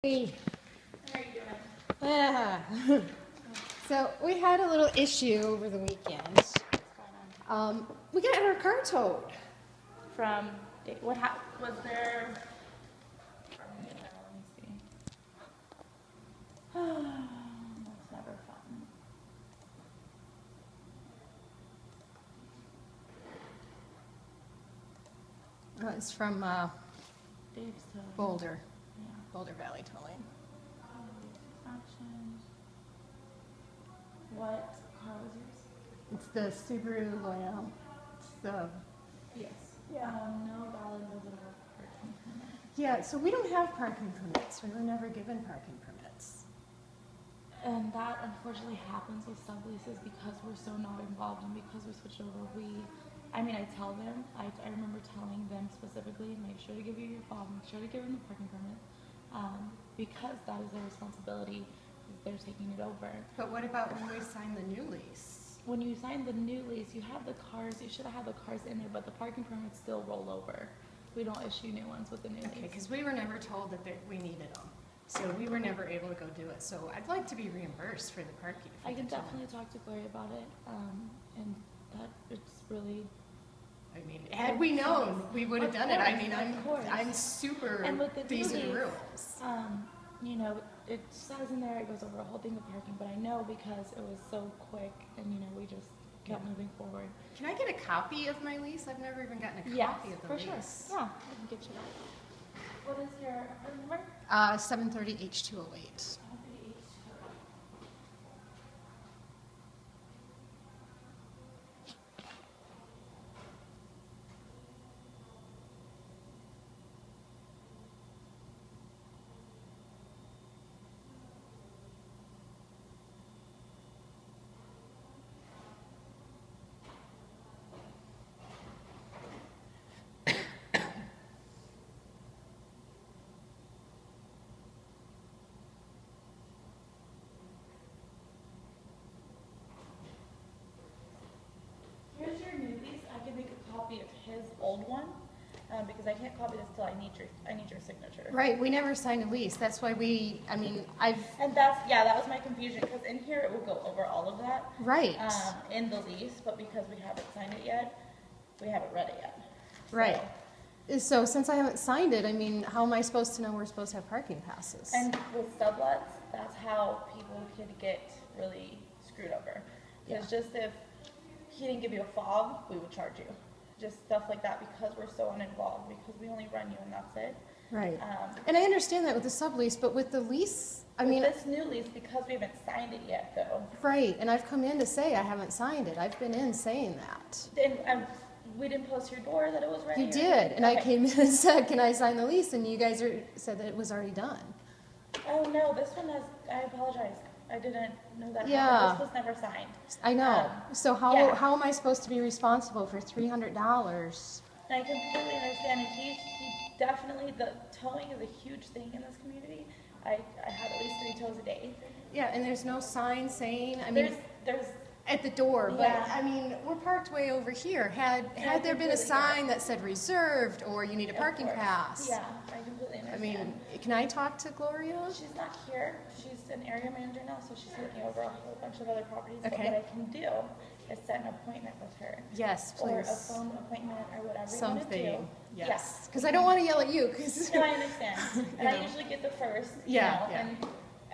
How are you doing? So we had a little issue over the weekend. What's going on? We got our car towed. From what was there? Let me see. That's never fun. It's from Dave's towing. Boulder, Yeah. Boulder Valley Towing. Options. What car was yours? It's the Subaru Loyal. It's the Yes. Yeah. No valid visitor parking permit. Yeah. So we don't have parking permits. We were never given parking permits. And that unfortunately happens with subleases because we're so not involved and because we switched over. I tell them, I remember telling them specifically, make sure to give you your fob, make sure to give them the parking permit, because that is their responsibility. They're taking it over. But what about when we sign the new lease? When you sign the new lease, you have the cars, you should have had the cars in there, but the parking permits still roll over. We don't issue new ones with the new lease. Okay, because we were never told that we needed them. So we were never able to go do it. So I'd like to be reimbursed for the parking. I can definitely talk to Gloria about it, and that it's really. I mean, had we known, we would have done it. I mean, I'm super and with the these are the lease, rules. It says in there it goes over a whole thing of parking, but I know because it was so quick, and we just kept moving forward. Can I get a copy of my lease? I've never even gotten a copy of the lease. For sure. Yeah, I can get you that. What is your number? 730 H208. Here's your new lease. I can make a copy of his old one because I can't copy this till I need your signature. Right, we never signed a lease. That's why And that was my confusion because in here it will go over all of that. Right. In the lease, but because we haven't signed it yet, we haven't read it yet. Right. So since I haven't signed it, I mean, how am I supposed to know we're supposed to have parking passes? And with sublets, that's how people could get really screwed over. It's just if he didn't give you a fob, we would charge you. Just stuff like that because we're so uninvolved, because we only run you and that's it. Right. And I understand that with the sublease, but with the lease, this new lease, because we haven't signed it yet, though. Right, and I've come in to say I haven't signed it. I've been in saying that. And we didn't post your door that it was ready? You did, and I came in and said, can I sign the lease? And you guys said that it was already done. Oh, no, this one has, I apologize. I didn't know that Yeah. happened. This was never signed. I know. So how am I supposed to be responsible for $300? And I completely understand. And he definitely, the towing is a huge thing in this community. I have at least 3 tows a day. Yeah, and there's no sign saying, There's at the door, but Yeah. we're parked way over here. Had there been a sign that said reserved or you need a parking pass? Yeah, I completely understand. Can I talk to Gloria? She's not here. She's an area manager now, so she's looking over a whole bunch of other properties. Okay. But what I can do is set an appointment with her. Yes, please. Or a phone appointment or whatever Something. you want to do. Yes. Because I don't want to yell at you. Cause No, I understand. And I usually get the first. Yeah.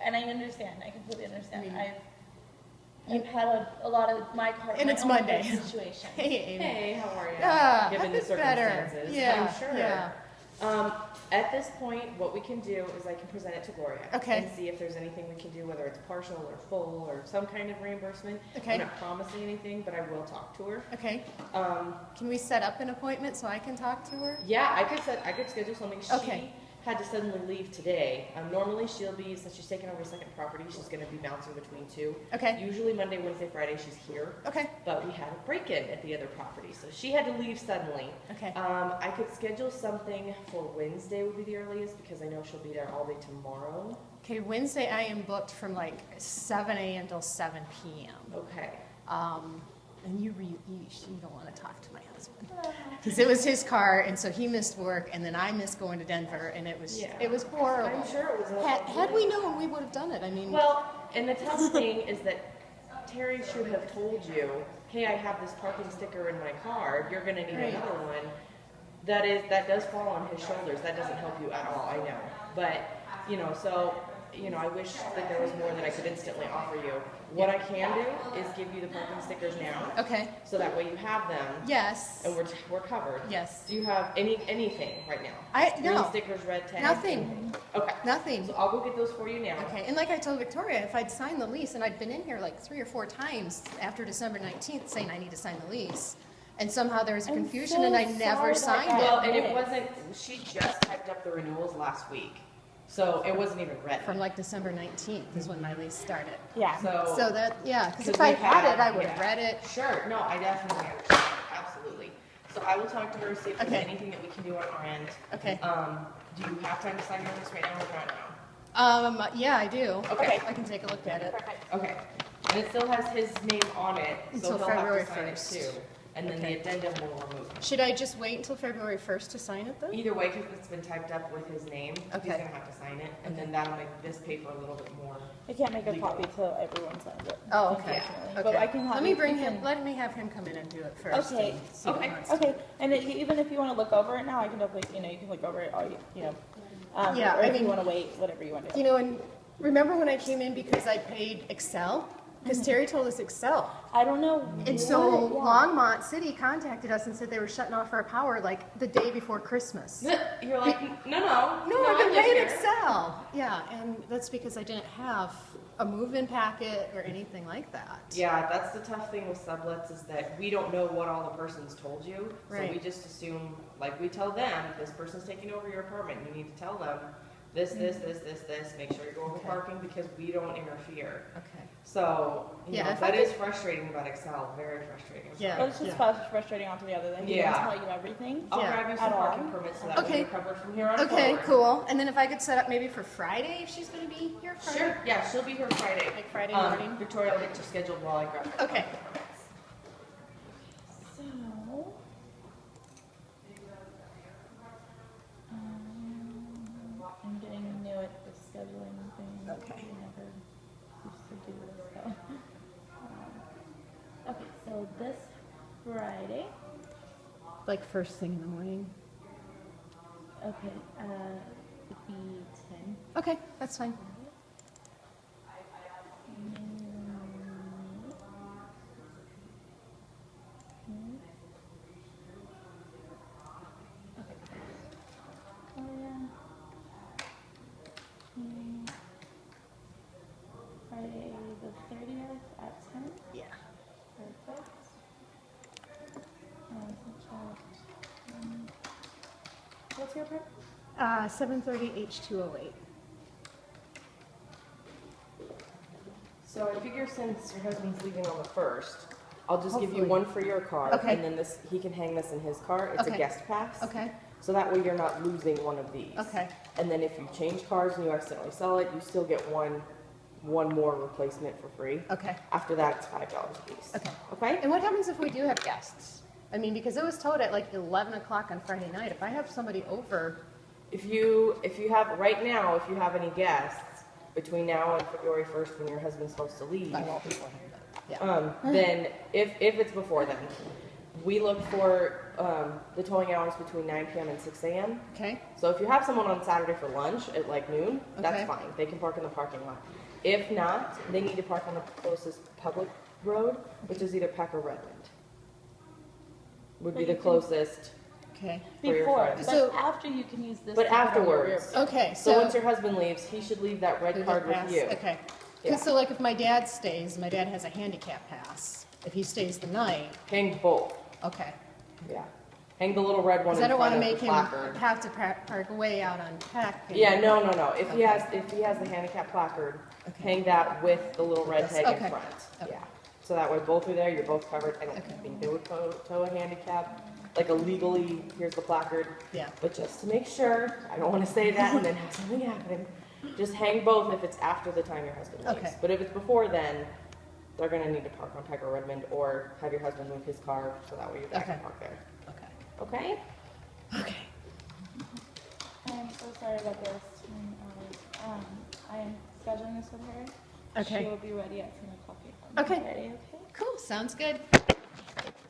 And I understand. I completely understand. I've had a lot of my part. And it's Monday. Situation. Hey, Amy. Hey, how are you? Yeah, Given the circumstances, Yeah, I'm sure. Yeah. At this point, what we can do is I can present it to Gloria Okay. and see if there's anything we can do, whether it's partial or full or some kind of reimbursement. Okay. I'm not promising anything, but I will talk to her. Okay. Can we set up an appointment so I can talk to her? Yeah, I could schedule something. Okay. She had to suddenly leave today. Normally since she's taking over a second property, she's going to be bouncing between 2. Okay. Usually Monday, Wednesday, Friday she's here. Okay. But we had a break-in at the other property, so she had to leave suddenly. Okay. I could schedule something for Wednesday would be the earliest because I know she'll be there all day tomorrow. Okay, Wednesday I am booked from like 7 a.m. till 7 p.m. Okay. and you don't want to talk to my husband. Because it was his car, and so he missed work, and then I missed going to Denver, and it was horrible. I'm sure it was. Had we known, we would have done it. I mean, Well, and the tough thing is that Terry should have told you, hey, I have this parking sticker in my car. You're going to need Right. another one. That does fall on his shoulders. That doesn't help you at all. I know, but I wish that there was more that I could instantly offer you. What I can do is give you the parking stickers now. okay. So that way you have them. Yes. And we're covered. Yes. Do you have anything right now? Green No. stickers, red tags? Nothing. Okay. Nothing. So I'll go get those for you now. Okay, and like I told Victoria, if I'd signed the lease, and I'd been in here like 3 or 4 times after December 19th saying I need to sign the lease, and somehow there was a I'm confusion so and I never sorry signed about it. Well, and it Yes. wasn't, she just typed up the renewals last week. So it wasn't even ready. From like December 19th is when my lease started. Yeah. So that, yeah, because if 'Cause I we had it, I would yeah. have read it. Sure, no, I definitely understand, absolutely. So I will talk to her, see if there's Okay. anything that we can do on our end. Okay. Do you have time to sign your lease right now or not now? Yeah, I do. Okay. I can take a look at it. Okay, and it still has his name on it, so Until he'll February have to sign it 1st. too. And then Okay. the addendum will remove it. Should I just wait until February 1st to sign it then? Either way, because it's been typed up with his name, he's Okay. gonna have to sign it, and then that'll make this paper a little bit more. I can't make a Legal. copy till everyone signs it. Oh, okay. unfortunately. Okay. But I can have Let me you- bring you him, can- let me have him come in and do it first. Okay. and see what he Okay. wants to do. Okay, and even if you want to look over it now, I can definitely, you can look over it all, Yeah, or I if you mean- want to wait, whatever you want to do. You know, and remember when I came in because I paid Excel? Because Terry told us Excel. I don't know. And so what- yeah. Longmont City contacted us and said they were shutting off our power like the day before Christmas. You're like, no, No, I've been I'm just paying here." Excel. Yeah, and that's because I didn't have a move-in packet or anything like that. Yeah, that's the tough thing with sublets is that we don't know what all the person's told you. So we Right. just assume, like we tell them, this person's taking over your apartment. You need to tell them this, make sure you go over Okay. parking because we don't interfere. Okay. So, Yeah, if I that could- is frustrating about Excel, very frustrating. I'm Yeah. sorry. Well, it's just frustrating onto the other than he Yeah. doesn't tell you everything. I'll Yeah. grab you some At all. parking permits so that Okay. we're covered from here on Okay, forward. cool. And then if I could set up maybe for Friday, if she's gonna be here Friday? Sure, yeah, she'll be here Friday. Like Friday morning? Victoria will get you scheduled while I grab the Okay. parking permits. So, I'm getting new at the scheduling thing. Okay. We never used to do this, so. Okay, so this Friday, Like first thing in the morning? okay, it'd be 10. Okay, that's fine. Oh, yeah. Friday the 30th at 10. Yeah. Perfect. What's your prep? 7:30 H208. So I figure since your husband's leaving on the 1st, I'll just give you Hopefully. one for your car. Okay. And then he can hang this in his car. It's a Okay. guest pass. Okay, So that way you're not losing one of these. okay, And then if you change cars and you accidentally sell it, you still get one more replacement for free. okay, After that, it's $5 a piece. okay. Okay? And what happens if we do have guests? I mean, because it was told at like 11 o'clock on Friday night, if I have somebody over, If you have, right now, if you have any guests between now and February 1st when your husband's supposed to leave, I won't beforehand, but, yeah. then if it's before then, we look for the towing hours between 9 p.m. and 6 a.m. Okay, So if you have someone on Saturday for lunch at like noon, that's Okay. fine. They can park in the parking lot. If not, they need to park on the closest public road, which is either Peck or Redmond. Would But be you the can- closest. Okay. For your Before, friends. but So- after you can use this. But to put on your afterwards. rear- okay, So once your husband leaves, he should leave that red There's a card with pass, you. Okay. Yeah. 'Cause so like if my dad stays, my dad has a handicap pass. If he stays the night, Hang both. okay. Yeah. Hang the little red one Because in I don't want front to of make the him placard. have to park way out on Peck. and- Yeah, no. If he Okay. has the handicap placard, Okay. hang that with the little red tag Okay. in front. Okay. Yeah. So that way both are there, you're both covered. I don't Okay. think they would tow a handicap, like a legally, here's the placard. Yeah, But just to make sure, I don't want to say that and then have something happen. Just hang both if it's after the time your husband leaves. Okay. But if it's before then, they're gonna need to park on Peg or Redmond, or have your husband move his car so that way your dad can Okay. park there. Okay. Okay? Okay. I'm so sorry about this. I am scheduling this with her. Okay. She will be ready at 10 o'clock on Okay. Friday, okay? Cool. Sounds good.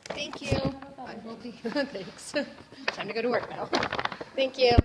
Thank you. I will be. Thanks. Time to go to work now. Thank you.